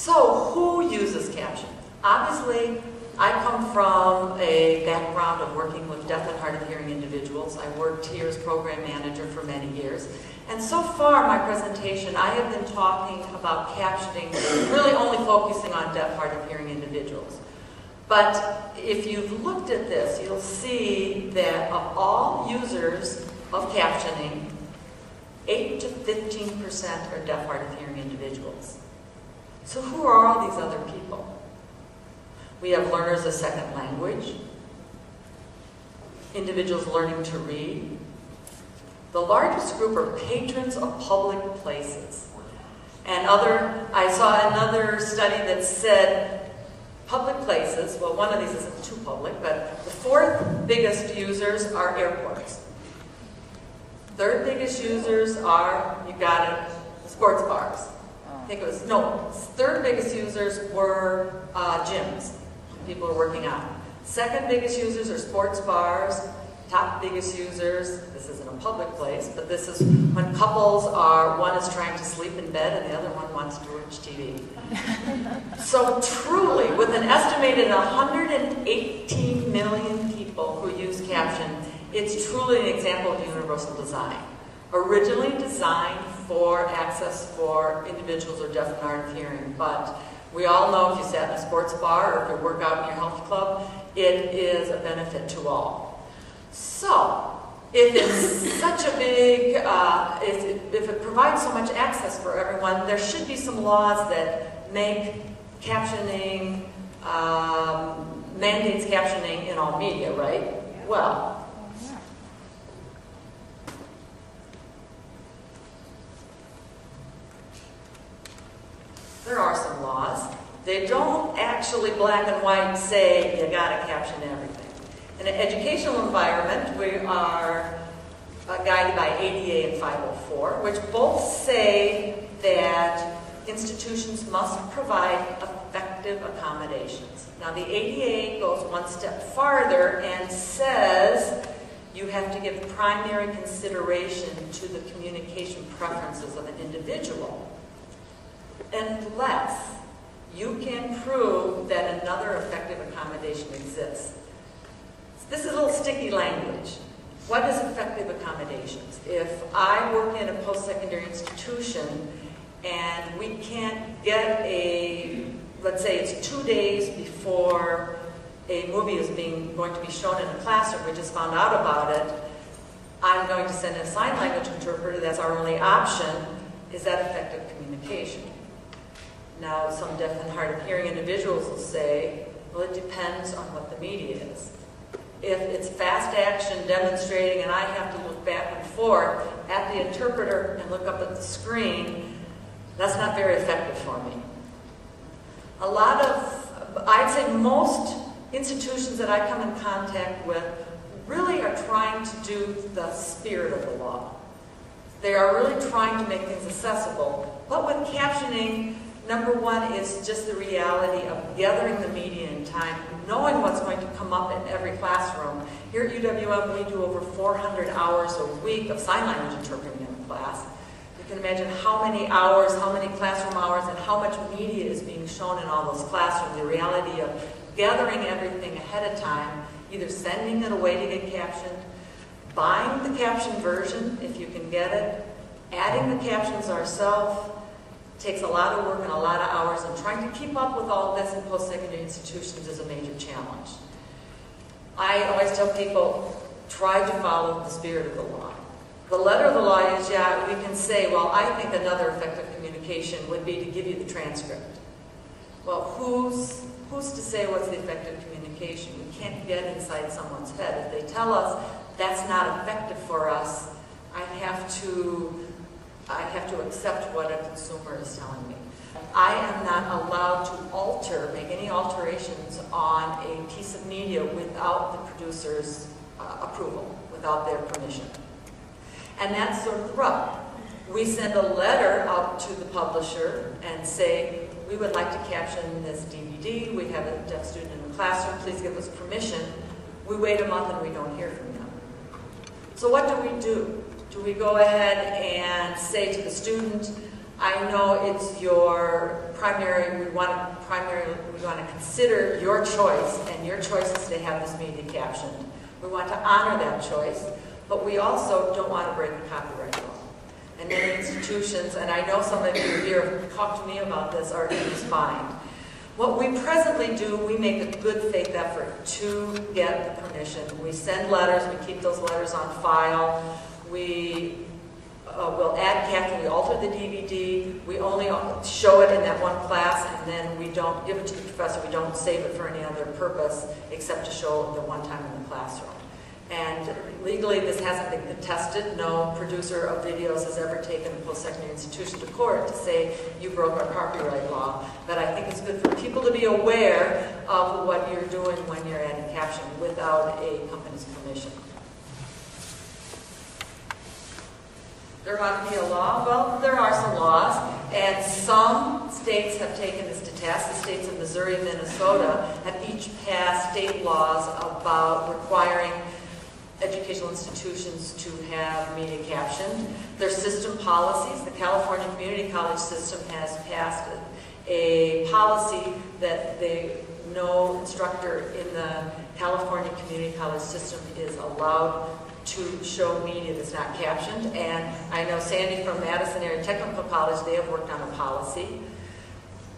So, who uses captions? Obviously, I come from a background of working with deaf and hard of hearing individuals. I worked here as program manager for many years. And so far, my presentation, I have been talking about captioning, really only focusing on deaf, hard of hearing individuals. But if you've looked at this, you'll see that of all users of captioning, 8 to 15% are deaf, hard of hearing individuals. So who are all these other people? We have learners of second language, individuals learning to read. The largest group are patrons of public places. And I saw another study that said public places, well, one of these isn't too public, but the fourth biggest users are airports. Third biggest users are, you got it, sports bars. I think it was, no, third biggest users were gyms. People are working out. Second biggest users are sports bars. Top biggest users, this isn't a public place, but this is when couples are, one is trying to sleep in bed and the other one wants to watch TV. So truly, with an estimated 118 million people who use caption, it's truly an example of universal design. Originally designed for access for individuals who are deaf and hard of hearing, but we all know if you sat in a sports bar or if you work out in your health club, it is a benefit to all. So, if it's such a big, if it provides so much access for everyone, there should be some laws that make captioning, mandates captioning in all media, right? Well, there are some laws. They don't actually black and white say you gotta caption everything. In an educational environment, we are guided by ADA and 504, which both say that institutions must provide effective accommodations. Now, the ADA goes one step farther and says you have to give primary consideration to the communication preferences of an individual, unless you can prove that another effective accommodation exists. This is a little sticky language. What is effective accommodations? If I work in a post-secondary institution and we can't get let's say it's 2 days before a movie is going to be shown in a classroom, we just found out about it, I'm going to send a sign language interpreter, that's our only option. Is that effective communication? Now, some deaf and hard of hearing individuals will say, well, it depends on what the media is. If it's fast action demonstrating and I have to look back and forth at the interpreter and look up at the screen, that's not very effective for me. I'd say most institutions that I come in contact with really are trying to do the spirit of the law. They are really trying to make things accessible. But with captioning, number one is just the reality of gathering the media in time, knowing what's going to come up in every classroom. Here at UWM, we do over 400 hours a week of sign language interpreting in class. You can imagine how many hours, how many classroom hours, and how much media is being shown in all those classrooms. The reality of gathering everything ahead of time, either sending it away to get captioned, buying the caption version if you can get it, adding the captions ourselves. Takes a lot of work and a lot of hours, and trying to keep up with all this in post-secondary institutions is a major challenge. I always tell people, try to follow the spirit of the law. The letter of the law is, yeah, we can say, well, I think another effective communication would be to give you the transcript. Well, who's to say what's the effective communication? We can't get inside someone's head. If they tell us that's not effective for us, I have to accept what a consumer is telling me. I am not allowed to make any alterations on a piece of media without the producer's approval, without their permission. And that's sort of the rub. We send a letter out to the publisher and say, we would like to caption this DVD. We have a deaf student in the classroom. Please give us permission. We wait a month and we don't hear from them. So what do? Do we go ahead and say to the student, I know it's your primary, we want to consider your choice, and your choice is to have this media captioned. We want to honor that choice, but we also don't want to break the copyright law. And many institutions, and I know some of you here have talked to me about this, are in this bind. What we presently do, we make a good faith effort to get the permission. We send letters, we keep those letters on file, we will add caption, we alter the DVD, we only show it in that one class, and then we don't give it to the professor, we don't save it for any other purpose except to show the one time in the classroom. And legally this hasn't been contested. No producer of videos has ever taken a post-secondary institution to court to say you broke our copyright law. But I think it's good for people to be aware of what you're doing when you're adding caption without a company's permission. There ought to be a law. Well, there are some laws, and some states have taken this to task. The states of Missouri and Minnesota have each passed state laws about requiring educational institutions to have media captioned. Their system policies, the California Community College system has passed a policy that no instructor in the California Community College system is allowed to show media that's not captioned. And I know Sandy from Madison Area Technical College, they have worked on a policy.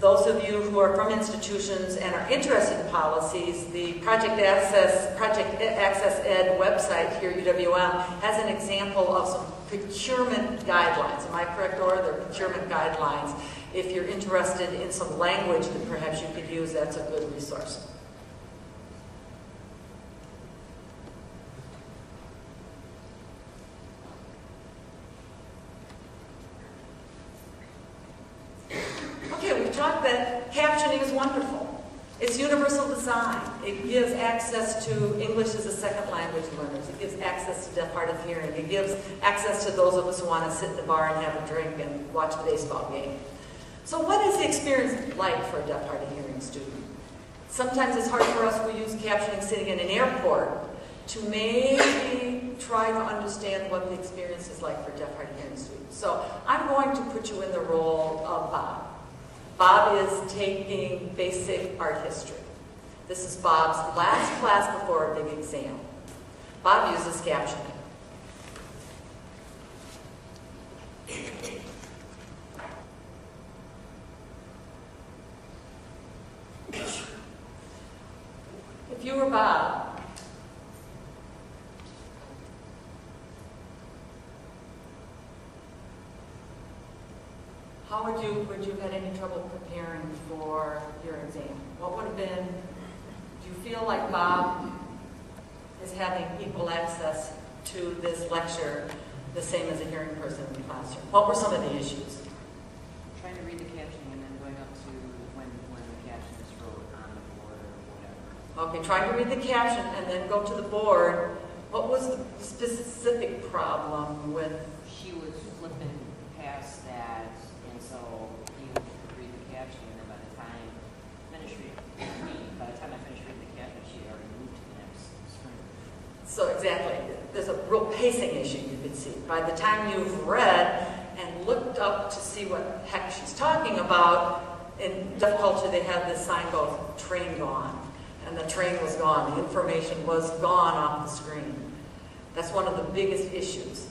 Those of you who are from institutions and are interested in policies, the Project Access Ed website here at UWM has an example of some procurement guidelines. Am I correct, Dora? They're procurement guidelines. If you're interested in some language that perhaps you could use, that's a good resource. Talk that captioning is wonderful. It's universal design. It gives access to English as a second language learners. It gives access to deaf, hard of hearing. It gives access to those of us who want to sit in the bar and have a drink and watch the baseball game. So what is the experience like for a deaf, hard of hearing student? Sometimes it's hard for us, we use captioning sitting in an airport to maybe try to understand what the experience is like for deaf, hard of hearing students. So I'm going to put you in the role of Bob. Bob is taking basic art history. This is Bob's last class before a big exam. Bob uses captioning. If you were Bob, how would you have had any trouble preparing for your exam? What would have been, do you feel like Bob is having equal access to this lecture the same as a hearing person in the classroom? What were some of the issues? Trying to read the captioning and then going up to when the caption is wrote on the board or whatever. Okay, trying to read the caption and then go to the board. What was the specific problem with? She was flipping past that, and so you could read the caption, and then by the time I finished reading the caption, she had already moved to the next screen. So exactly, there's a real pacing issue you can see. By the time you've read and looked up to see what the heck she's talking about, in deaf culture they have this sign goes, train gone. And the train was gone, the information was gone off the screen. That's one of the biggest issues.